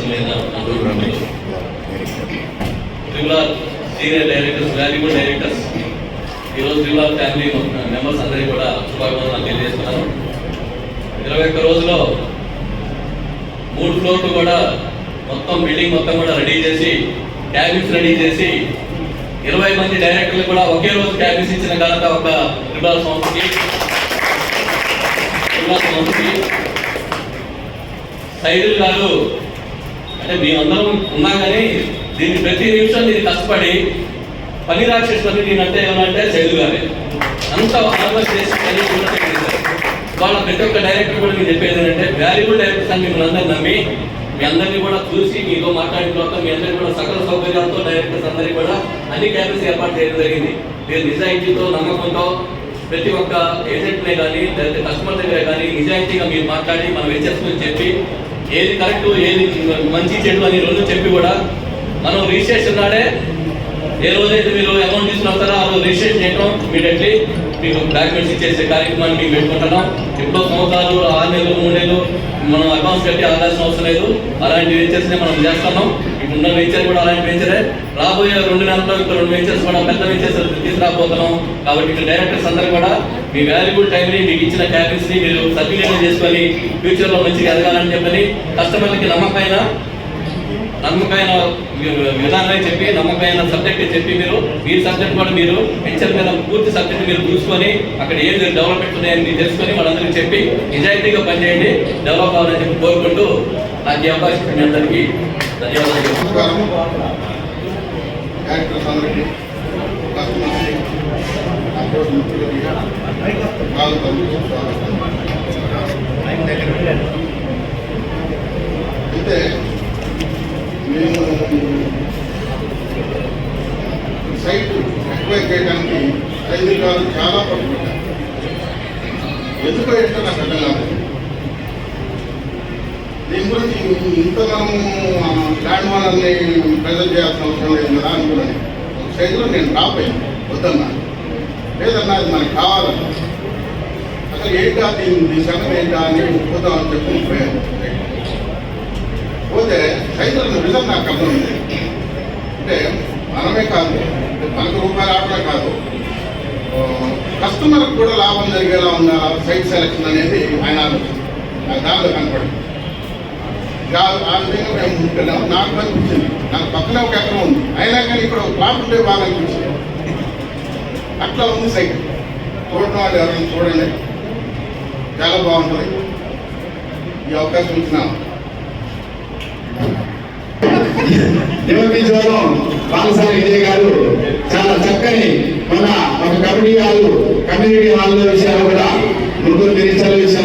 ఆదర్శమైన triple senior directors, valuable directors, ఈరోజు triple family members అందరికీ కూడా శుభాకాంక్షలు తెలియజేస్తున్నాను. 21 రోజుల్లో 3 ఫ్లోర్లు కూడా మొత్తం బిల్డింగ్ మొత్తం కూడా రెడీ చేసి, క్యాబిన్స్ రెడీ చేసి 20 మంది డైరెక్టర్లు కూడా ఒకే రోజు క్యాబిన్స్ ఇచ్చిన ఘనత ఒక ట్రిబుల్ సంస్థకి. సైదుల్ గారు అంటే మేమందరం ఉన్నా కానీ దీన్ని ప్రతి నిమిషం దీన్ని కష్టపడి పని రాక్షసులని నేనంటే ఏమనంటే సైదుల్ గారే అంత ఆర్గనైజ్ చేసి పని వాళ్ళ ప్రతి ఒక్క డైరెక్టర్ కూడా నేను చెప్పేది ఏంటంటే వాల్యుబుల్ డైరెక్టర్స్ అని మిమ్మల్ని అందరినీ నమ్మి మీ అందరినీ కూడా చూసి మీతో మాట్లాడిన తర్వాత మీ అందరికీ కూడా సకల సౌకర్యాలతో డైరెక్టర్స్ అందరికీ కూడా అన్ని క్యాబిన్స్ ఏర్పాటు చేయడం జరిగింది. మీరు నిజాయితీతో, నమ్మకంతో ప్రతి ఒక్క ఏజెంట్నే కానీ లేకపోతే కస్టమర్ దగ్గరే కానీ నిజాయితీగా మీరు మాట్లాడి మనం వెంచర్స్ని చెప్పి ఏది కరెక్ట్ ఏది మంచి చెడు అని రెండు చెప్పి కూడా మనం రిజిస్ట్రేషన్ నాడే ఏ రోజైతే మీరు అమౌంట్ తీసుకుని వస్తారో ఆ రోజు రిజిస్ట్రేషన్ చేయడం ఇమీడియట్లీ మీకు డాక్యుమెంట్స్ ఇచ్చేసే కార్యక్రమాన్ని మీకు పెట్టుకుంటున్నాం. ఎప్పుడో సంవత్సరాలు 6 నెలలు 3 నెలలు మనం అడ్వాన్స్ కట్టి ఆగాల్సిన అవసరం లేదు. అలాంటి వెంచర్స్ని మనం చేస్తున్నాం. ఇప్పుడున్న వెంచర్ కూడా అలాంటి వెంచరే. రాబోయే 2 నెలల్లో ఇంకా 2 వెంచర్స్ కూడా పెద్ద వెంచర్స్ తీసుకురాబోతున్నాం. కాబట్టి ఇక్కడ డైరెక్టర్స్ అందరూ కూడా మీ వాల్యుబుల్ టైంని మీకు ఇచ్చిన క్యాబిన్స్ని మీరు సద్వినియోగం చేసుకొని ఫ్యూచర్లో మంచిగా ఎదగాలని చెప్పని కస్టమర్లకి నమ్మకమైన విధానాన్ని చెప్పి నమ్మకమైన సబ్జెక్ట్ చెప్పి మీ సబ్జెక్ట్ కూడా మీరు వెంచర్ మీద పూర్తి సబ్జెక్ట్ మీరు చూసుకొని అక్కడ ఏది డెవలప్మెంట్ ఉన్నాయని తెలుసుకొని వాళ్ళందరికీ చెప్పి నిజాయితీగా పనిచేయండి, డెవలప్ అవ్వాలని చెప్పి కోరుకుంటూ నాకు ఈ అవకాశం మీ అందరికీ ధన్యవాదాలు. మేము సైట్ ఎక్వైర్ చేయడానికి సైదుల్ గారు చాలా పట్టుకుంటారు. ఎందుకో ఏంటో నాకు అర్థం కాదు. దీని గురించి ఇంత మనము ల్యాండ్ ఓనర్ని ప్రెజెంట్ చేయాల్సిన అవసరం లేదు కదా అనుకున్నాను. సైజులో నేను డ్రాప్ అయ్యాను, వద్దన్నా లేదన్నా అది మనకు కావాలన్నా. అసలు ఏంటా దీని సంగతి ఏంటా అని పోతామని చెప్పుకుని పోయాను. పోతే సైజుల నిజం నాకు అర్థమైంది. అంటే మనమే కాదు, మనకు రూపాయలు ఆడమే కాదు, కస్టమర్కి కూడా లాభం జరిగేలా ఉండాలా సైట్ సెలెక్షన్ అనేది ఆయన ఆలోచన. నాకు దానిలో కనపడింది. ఆ విధంగా మేము ఉంటున్నాం. నాకు అనిపించింది, నాకు పక్కనే ఒక ఎకరం ఉంది, అయినా కానీ ఇక్కడ ఒక ప్లాట్ ఉంటే బాగా అనిపించింది. అట్లా ఉంది సైట్. చూడడం వాళ్ళు ఎవరైనా చూడండి, చాలా బాగుంటుంది. ఈ అవకాశం ఇచ్చిన బాలసారి విజయ్ గారు చాలా చక్కని మన ఒక కమ్యూనిటీ హాల్లో విషయాలు కూడా ముగ్గురు నిరీక్షల విషయాలు